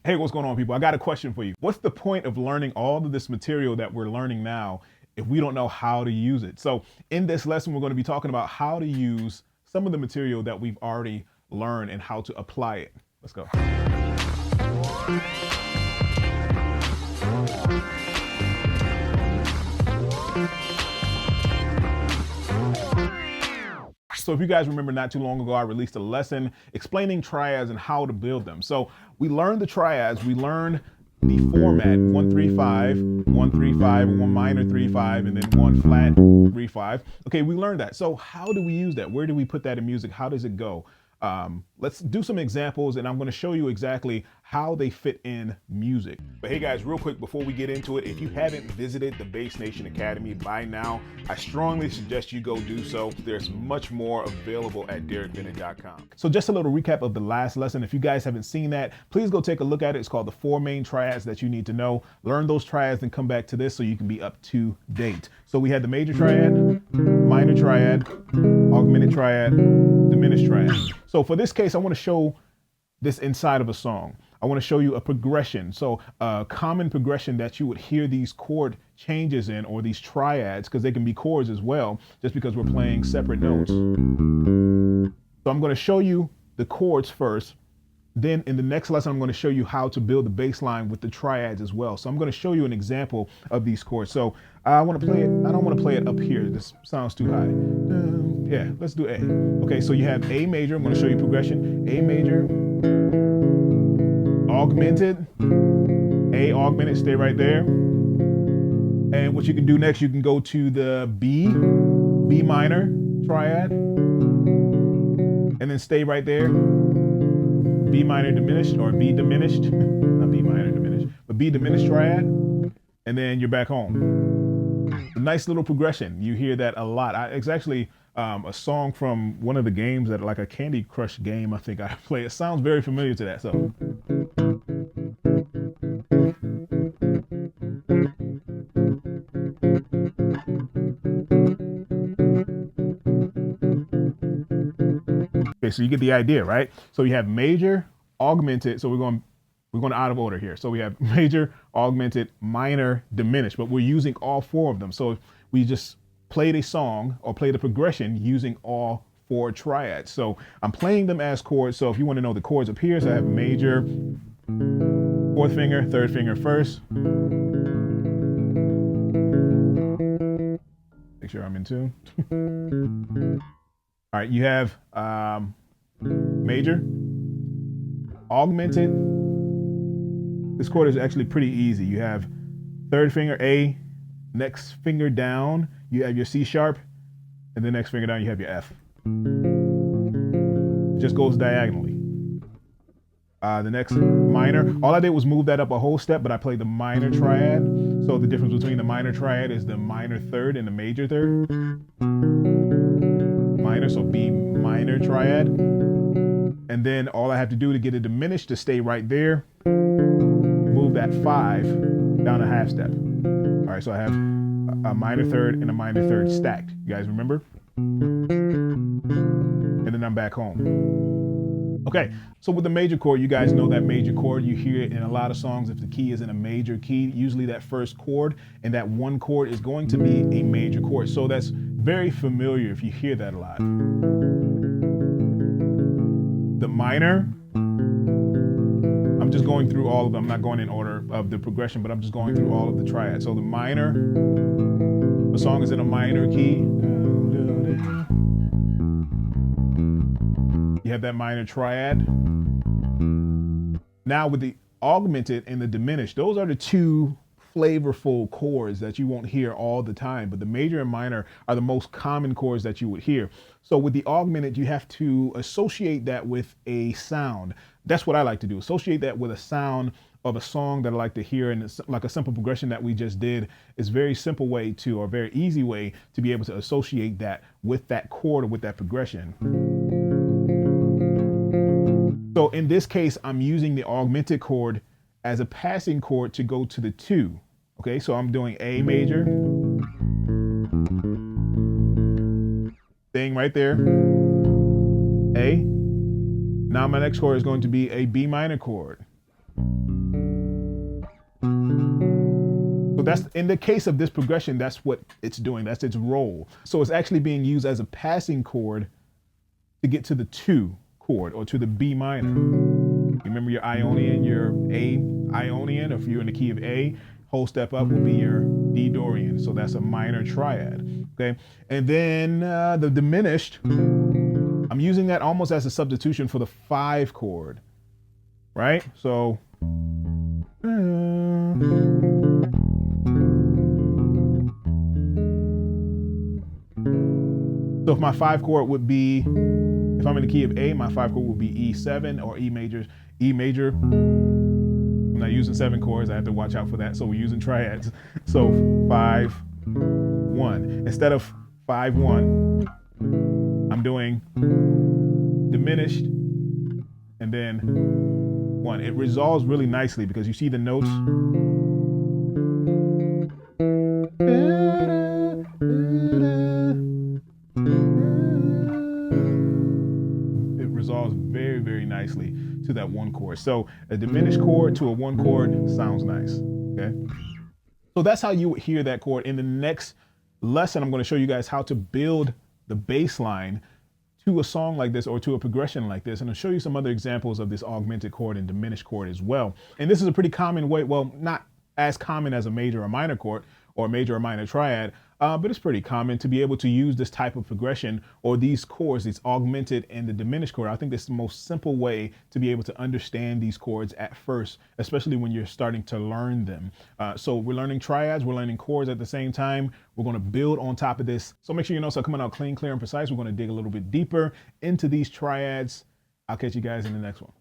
Hey, what's going on, people? I got a question for you. What's the point of learning all of this material that we're learning now if we don't know how to use it? So in this lesson, we're going to be talking about how to use some of the material that we've already learned and how to apply it. Let's go. So if you guys remember, not too long ago, I released a lesson explaining triads and how to build them. So we learned the triads, we learned the format, 1-3-5, 1-3-5, 1 minor 3-5, and then 1 flat 3-5. Okay, we learned that. So how do we use that? Where do we put that in music? How does it go? Let's do some examples, and I'm going to show you exactly how they fit in music. But hey guys, real quick before we get into it, if you haven't visited the Bass Nation Academy by now, I strongly suggest you go do so. There's much more available at 𝘼𝙖𝙩𝙚𝙤𝙤. So just a little recap of the last lesson. If you guys haven't seen that, please go take a look at it. It's called the 4 main triads that you need to know. Learn those triads and come back to this so you can be up to date. So we had the major triad, minor triad, augmented triad, diminished triad. So for this case, I want to show this inside of a song. I want to show you a progression. So a common progression that you would hear these chord changes in, or these triads, because they can be chords as well, just because we're playing separate notes. So I'm going to show you the chords first. Then in the next lesson, I'm going to show you how to build the bass line with the triads as well. So I'm going to show you an example of these chords. So I want to play it. I don't want to play it up here. This sounds too high. Yeah, let's do A. Okay, so you have A major. I'm going to show you progression. A major, augmented, A augmented, stay right there. And what you can do next, you can go to the B minor triad, and then stay right there. B minor diminished, or B diminished, not B minor diminished, but B diminished triad, and then you're back home. A nice little progression. You hear that a lot. It's actually a song from one of the games that, like a Candy Crush game, I think I play. It sounds very familiar to that. So. Okay, so you get the idea, right? So you have major, augmented. So we're going out of order here. So we have major, augmented, minor, diminished, but we're using all 4 of them. So we just played a song or played a progression using all 4 triads. So I'm playing them as chords. So if you want to know the chords up here, so I have major, 4th finger, 3rd finger, 1st. Make sure I'm in tune. All right, you have major, augmented. This chord is actually pretty easy. You have 3rd finger A, next finger down, you have your C sharp, and the next finger down, you have your F. It just goes diagonally. The next minor, all I did was move that up a whole step, but I played the minor triad. So the difference between the minor triad is the minor 3rd and the major 3rd. Minor, so B minor triad. And then all I have to do to get it diminished to stay right there, move that 5 down a half step. All right, so I have a minor 3rd and a minor 3rd stacked. You guys remember? And then I'm back home. Okay, so with the major chord, you guys know that major chord. You hear it in a lot of songs. If the key is in a major key, usually that first chord and that one chord is going to be a major chord. So that's very familiar if you hear that a lot. The minor, I'm just going through all of them. I'm not going in order of the progression, but I'm just going through all of the triads. So the minor, the song is in a minor key. You have that minor triad. Now with the augmented and the diminished, those are the 2 flavorful chords that you won't hear all the time, but the major and minor are the most common chords that you would hear. So with the augmented, you have to associate that with a sound. That's what I like to do. Associate that with a sound of a song that I like to hear, and it's like a simple progression that we just did is a very simple way to, or very easy way to be able to associate that with that chord or with that progression. So in this case, I'm using the augmented chord as a passing chord to go to the 2. Okay, so I'm doing A major, staying right there, A. Now my next chord is going to be a B minor chord. So that's, in the case of this progression, that's what it's doing. That's its role. So it's actually being used as a passing chord to get to the 2 chord or to the B minor. Remember your Ionian, your A Ionian, if you're in the key of A, whole step up will be your D Dorian. So that's a minor triad, okay? And then the diminished, I'm using that almost as a substitution for the 5 chord, right? So, so if my 5 chord would be, if I'm in the key of A, my 5 chord would be E7 or E major. I'm not using 7 chords, I have to watch out for that. So we're using triads. So 5, 1. Instead of 5, 1, I'm doing diminished and then 1. It resolves really nicely because you see the notes. It resolves very, very nicely to that 1 chord. So a diminished chord to a 1 chord sounds nice, okay? So that's how you would hear that chord. In the next lesson, I'm going to show you guys how to build the bass line to a song like this or to a progression like this. And I'll show you some other examples of this augmented chord and diminished chord as well. And this is a pretty common way, well, not as common as a major or minor chord or major or minor triad, but it's pretty common to be able to use this type of progression or these chords, these augmented and the diminished chord. I think this is the most simple way to be able to understand these chords at first, especially when you're starting to learn them. So we're learning triads, we're learning chords at the same time. We're going to build on top of this. So make sure your notes are coming out clean, clear, and precise. We're going to dig a little bit deeper into these triads. I'll catch you guys in the next one.